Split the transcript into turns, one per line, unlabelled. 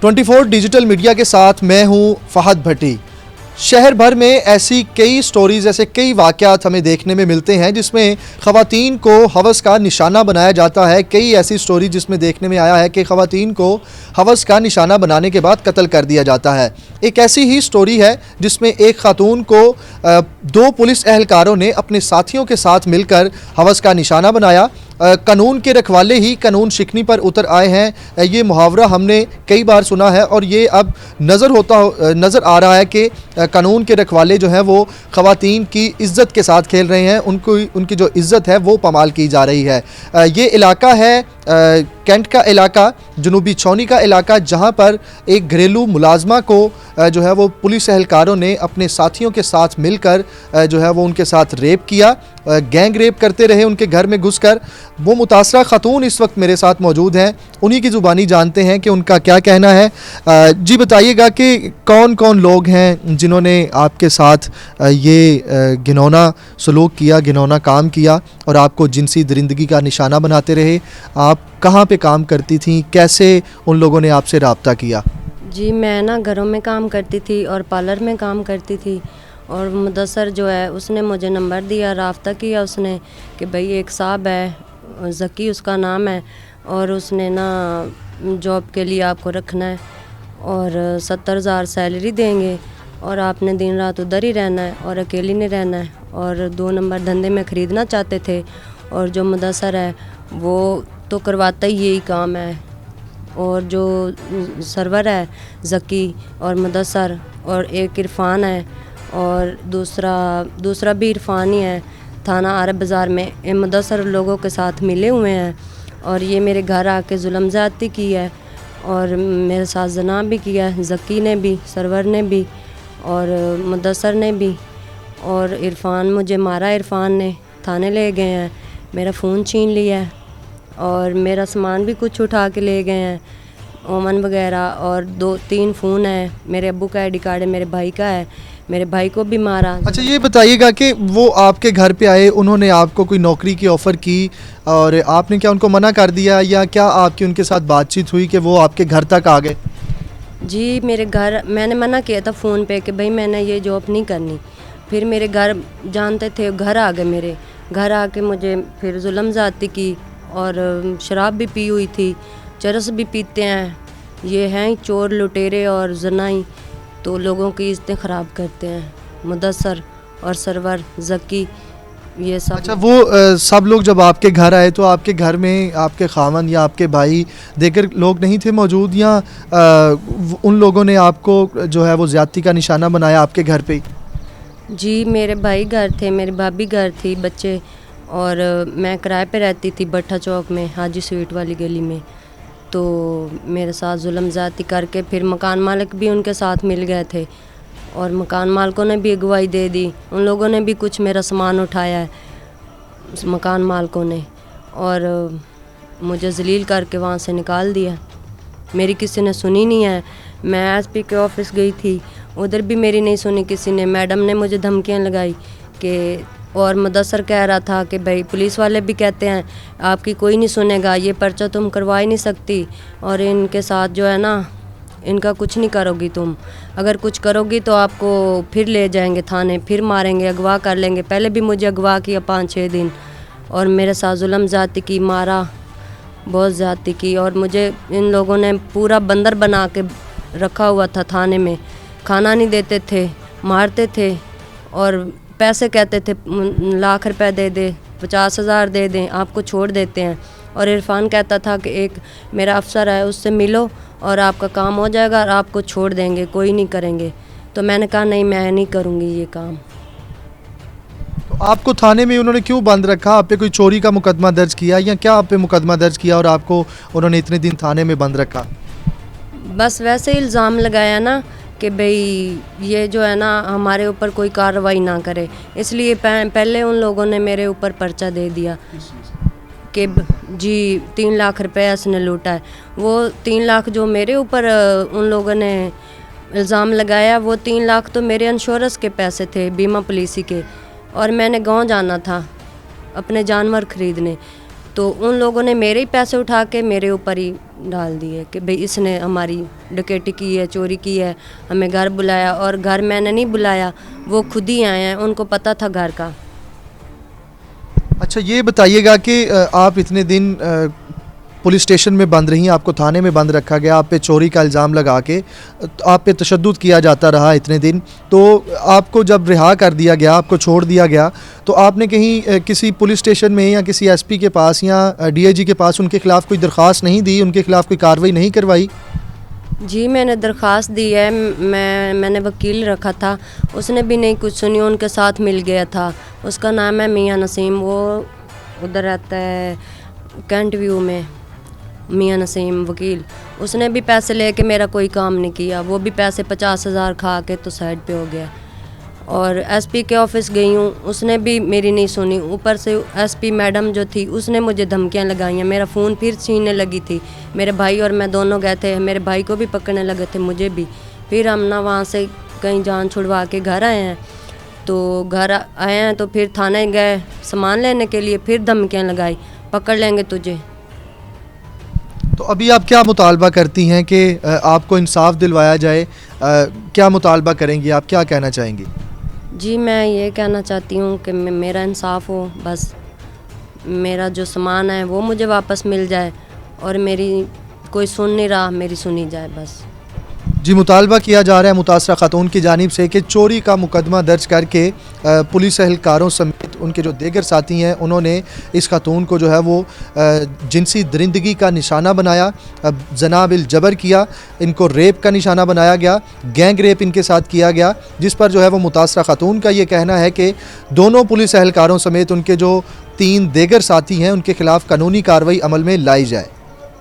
24 digital media के साथ मैं हूं फहद भट्टी। शहर भर में ऐसी कई स्टोरीज़, ऐसे कई वाक़यात हमें देखने में मिलते हैं जिसमें ख़वातीन को हवस का निशाना बनाया जाता है। कई ऐसी स्टोरी जिसमें देखने में आया है कि ख़वातीन को हवस का निशाना बनाने के बाद कत्ल कर दिया जाता है। एक ऐसी ही स्टोरी है जिसमें एक खातून को दो पुलिस एहलकारों ने अपने साथियों के साथ मिलकर हवस का निशाना बनाया। कानून के रखवाले ही कानून शिकनी पर उतर आए हैं, ये मुहावरा हमने कई बार सुना है और ये अब नज़र आ रहा है कि कानून के रखवाले जो हैं वो ख़वातीन की इज़्ज़त के साथ खेल रहे हैं। उनकी जो इज़्ज़त है वो पामाल की जा रही है। ये इलाका है कैंट का इलाका, जनूबी छौनी का इलाका, जहाँ पर एक घरेलू मुलाजमा को जो है वो पुलिस एहलकारों ने अपने साथियों के साथ मिलकर जो है वो उनके साथ रेप किया, गैंग रेप करते रहे उनके घर में घुसकर। वो मुतासरा खातून इस वक्त मेरे साथ मौजूद हैं, उन्हीं की ज़ुबानी जानते हैं कि उनका क्या कहना है। जी बताइएगा कि कौन कौन लोग हैं जिन्होंने आपके साथ ये घिनौना सलूक किया, घिनौना काम किया और आपको जिनसी दरिंदगी का निशाना बनाते रहे। आप कहाँ पे काम करती थी, कैसे उन लोगों ने आपसे रब्ता किया?
जी मैं ना घरों में काम करती थी और पार्लर में काम करती थी और मुदस्सर जो है उसने मुझे नंबर दिया, रब्ता किया उसने कि भाई एक साहब है, ज़की उसका नाम है, और उसने ना जॉब के लिए आपको रखना है और 70,000 सैलरी देंगे और आपने दिन रात उधर ही रहना है और अकेली नहीं रहना है। और 2 नंबर धंधे में ख़रीदना चाहते थे और जो मुदस्सर है वो तो करवाता ही यही काम है, और जो सरवर है ज़की और मुदस्सर और एक इरफान है और दूसरा भी इरफान ही है, थाना आरब बाज़ार में ये मुदस्सर लोगों के साथ मिले हुए हैं और ये मेरे घर आके जुल्म ज़्यादती की है और मेरे साथ जना भी किया है, ज़की ने भी, सरवर ने भी और मुदस्सर ने भी। और इरफान मुझे मारा, इरफान ने थाने ले गए हैं, मेरा फ़ोन छीन लिया है और मेरा सामान भी कुछ उठा के ले गए हैं, ओवन वगैरह, और 2-3 फ़ोन है, मेरे अब्बू का आईडी कार्ड है, मेरे भाई का है, मेरे भाई को भी मारा।
अच्छा ये बताइएगा कि वो आपके घर पे आए, उन्होंने आपको कोई नौकरी की ऑफ़र की और आपने क्या उनको मना कर दिया या क्या आपकी उनके साथ बातचीत हुई कि वो आपके घर तक आ गए?
जी मेरे घर मैंने मना किया था फ़ोन पे कि भाई मैंने ये जॉब नहीं करनी। फिर मेरे घर जानते थे, घर आ गए, मेरे घर आके मुझे फिर जुल्म ज़्यादती की और शराब भी पी हुई थी, चरस भी पीते हैं, ये हैं चोर लुटेरे और जनाई, तो लोगों की इज़्ज़तें ख़राब करते हैं, मुदस्सर और सरवर ज़की ये सब।
अच्छा वो सब लोग जब आपके घर आए तो आपके घर में आपके खामन या आपके भाई देकर लोग नहीं थे मौजूद, या उन लोगों ने आपको जो है वो ज़्यादती का निशाना बनाया आपके घर पे?
जी मेरे भाई घर थे, मेरी भाभी घर थी, बच्चे, और मैं किराए पे रहती थी भट्टा चौक में, हाजी स्वीट वाली गली में। तो मेरे साथ जुल्म ज़्यादती करके फिर मकान मालिक भी उनके साथ मिल गए थे और मकान मालिकों ने भी अगवाई दे दी, उन लोगों ने भी कुछ मेरा सामान उठाया है मकान मालिकों ने, और मुझे जलील करके वहाँ से निकाल दिया। मेरी किसी ने सुनी नहीं है। मैं एसपी के ऑफिस गई थी, उधर भी मेरी नहीं सुनी किसी ने। मैडम ने मुझे धमकियाँ लगाई कि, और मुदस्सर कह रहा था कि भाई पुलिस वाले भी कहते हैं आपकी कोई नहीं सुनेगा, ये पर्चा तुम करवा ही नहीं सकती और इनके साथ जो है ना इनका कुछ नहीं करोगी तुम, अगर कुछ करोगी तो आपको फिर ले जाएंगे थाने, फिर मारेंगे, अगवा कर लेंगे। पहले भी मुझे अगवा किया 5-6 दिन और मेरे साथ जुल्म ज़्यादती की, मारा, बहुत ज़्यादती की, और मुझे इन लोगों ने पूरा बंदर बना के रखा हुआ था थाने में। खाना नहीं देते थे, मारते थे और पैसे कहते थे लाख रुपए दे दे, 50,000 दे दें, आपको छोड़ देते हैं। और इरफान कहता था कि एक मेरा अफसर है उससे मिलो और आपका काम हो जाएगा और आपको छोड़ देंगे, कोई नहीं करेंगे। तो मैंने कहा नहीं, मैं नहीं करूँगी ये काम।
तो आपको थाने में उन्होंने क्यों बंद रखा? आप पे कोई चोरी का मुकदमा दर्ज किया या क्या आप पे मुकदमा दर्ज किया और आपको उन्होंने इतने दिन थाने में बंद रखा?
बस वैसे ही इल्ज़ाम लगाया ना कि भाई ये जो है ना हमारे ऊपर कोई कार्रवाई ना करे, इसलिए पहले उन लोगों ने मेरे ऊपर पर्चा दे दिया कि जी 3 लाख रुपए उसने लूटा है। वो 3 लाख जो मेरे ऊपर उन लोगों ने इल्ज़ाम लगाया, वो 3 लाख तो मेरे इंश्योरेंस के पैसे थे, बीमा पॉलिसी के, और मैंने गांव जाना था अपने जानवर ख़रीदने। तो उन लोगों ने मेरे ही पैसे उठा के मेरे ऊपर ही डाल दिए कि भाई इसने हमारी डकैती की है, चोरी की है, हमें घर बुलाया। और घर मैंने नहीं बुलाया, वो खुद ही आए हैं, उनको पता था घर का।
अच्छा, ये बताइएगा कि आप इतने दिन पुलिस स्टेशन में बंद रही, आपको थाने में बंद रखा गया, आप पे चोरी का इल्ज़ाम लगा के आप पे तशद्दुद किया जाता रहा इतने दिन, तो आपको जब रिहा कर दिया गया, आपको छोड़ दिया गया, तो आपने कहीं किसी पुलिस स्टेशन में या किसी एसपी के पास या डीआईजी के पास उनके खिलाफ़ कोई दरख्वास्त नहीं दी, उनके खिलाफ़ कोई कार्रवाई नहीं करवाई?
जी मैंने दरख्वास्त दी है, मैंने वकील रखा था, उसने भी नहीं कुछ सुनी, उनके साथ मिल गया था। उसका नाम है मियां नसीम, वो उधर रहता है कैंट व्यू में। मियां नसीम वकील, उसने भी पैसे लेके मेरा कोई काम नहीं किया, वो भी पैसे 50,000 खा के तो साइड पे हो गया। और एसपी के ऑफिस गई हूँ, उसने भी मेरी नहीं सुनी। ऊपर से एसपी मैडम जो थी उसने मुझे धमकियाँ लगाई हैं, मेरा फ़ोन फिर छीनने लगी थी। मेरे भाई और मैं दोनों गए थे, मेरे भाई को भी पकड़ने लगे थे, मुझे भी। फिर हम ना वहाँ से कहीं जान छुड़वा के घर आए हैं। तो घर आए हैं तो फिर थाने गए सामान लेने के लिए, फिर धमकियाँ लगाई, पकड़ लेंगे तुझे।
तो अभी आप क्या मुतालबा करती हैं कि आपको इंसाफ दिलवाया जाए? क्या मुतालबा करेंगी आप, क्या कहना चाहेंगी?
जी मैं ये कहना चाहती हूँ कि मेरा इंसाफ हो, बस मेरा जो सामान है वो मुझे वापस मिल जाए, और मेरी कोई सुन नहीं रहा, मेरी सुनी जाए बस।
जी, मुतालबा किया जा रहा है मुतासरा खातून की जानिब से कि चोरी का मुकदमा दर्ज करके पुलिस एहलकारों समेत उनके जो दीगर साथी हैं उन्होंने इस खातून को जो है वो जिनसी दरिंदगी का निशाना बनाया, जना बिल जबर किया, इनको रेप का निशाना बनाया गया, गैंग रेप इनके साथ किया गया, जिस पर जो है वो मुतासरा खातून का ये कहना है कि दोनों पुलिस एहलकारों समेत उनके जो 3 दीगर साथी हैं उनके खिलाफ़ कानूनी कार्रवाई अमल में लाई जाए।